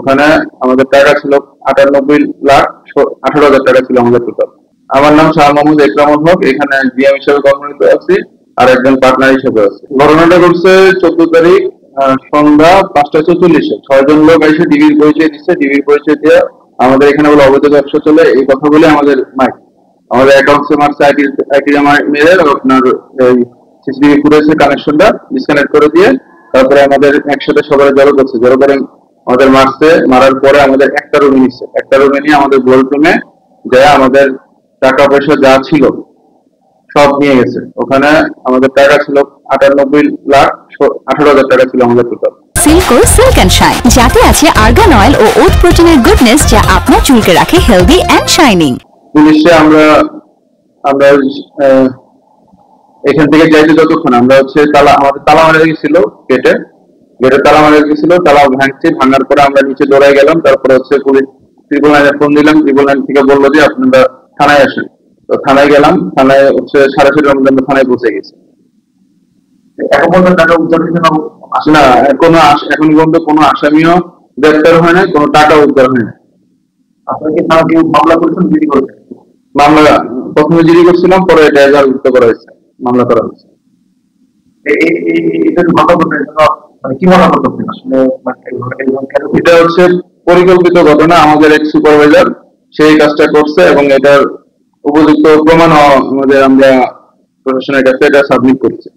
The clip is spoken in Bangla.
ওখানে আমাদের টাকা ছিল 98,18,000 টাকা ছিল আমাদের টোটাল। আমার নাম শাহ মোহাম্মদ একরামুল হক, এখানে জিএম হিসেবে কর্মরত আছি আর একজন পার্টনার হিসেবে আছি। ঘটনাটা ঘটছে 14 তারিখ সন্ধ্যা 5টা 44-এ 6 জন লোক এসে ডিবির পরিচয় দিচ্ছে। ডিবির পরিচয় দিয়ে আমাদের এখানে বলে অবৈধ ব্যবসা চলে, এই কথা বলে আমাদের আমাদের অ্যাকাউন্টসে মারছে, আইটি মেরে আপনার সিসিটিভি ফুটেজের কানেকশনটা ডিসকানেক্ট করে দিয়ে তারপরে আমাদের একসাথে সবাই জড়ো করে আমাদের মারার পরে আমাদের একটা রুমে নিচ্ছে। একটা রুমে নিয়ে আমাদের গোল্ড রুমে যায় আমাদের টাকা পয়সা যা ছিল সব নিয়ে গেছে। ওখানে আমাদের টাকা ছিল 98,18,000 টাকা ছিল আমাদের total. Silko silk and shine, যাতে আছে আর্গান অয়েল ও ওট প্রোটিনের গুডনেস, যা আপনার চুলকে রাখে হেলদি এন্ড শাইনিং। পুলিশে আমরা এখান থেকে যাইতে যতক্ষণ আমরা আমাদের তালা মারা গেছিল, গেটে তালা মারা গেছিল, তালা ভাঙার পরে আমরা নিচে দৌড়াই গেলাম। তারপরে পুলিশ ট্রিপল লাইনে ফোন দিলাম, ট্রিপল লাইন থেকে বললো যে আপনারা থানায় আসেন। তো থানায় গেলাম, থানায় 6:30টার মধ্যে আমরা থানায় পৌঁছে গেছি। এখন পর্যন্ত টাকা উদ্ধার না, এখন পর্যন্ত কোনো আসামিও গ্রেপ্তার হয় না, কোনো টাকা উদ্ধার হয় না। আপনারা কি থানা কেউ মামলা করেছেন, জিডি করেছেন? মামলা প্রথমে জিডি করছিলাম, পরে ডাইভার্ট করা হয়েছে, মামলা করা হয়েছে। এটা হচ্ছে পরিকল্পিত ঘটনা। আমাদের এক সুপারভাইজার সেই কাজটা করছে এবং এটার উপযুক্ত প্রমাণ আমরা প্রশাসনের কাছে এটা সাবমিট করছি।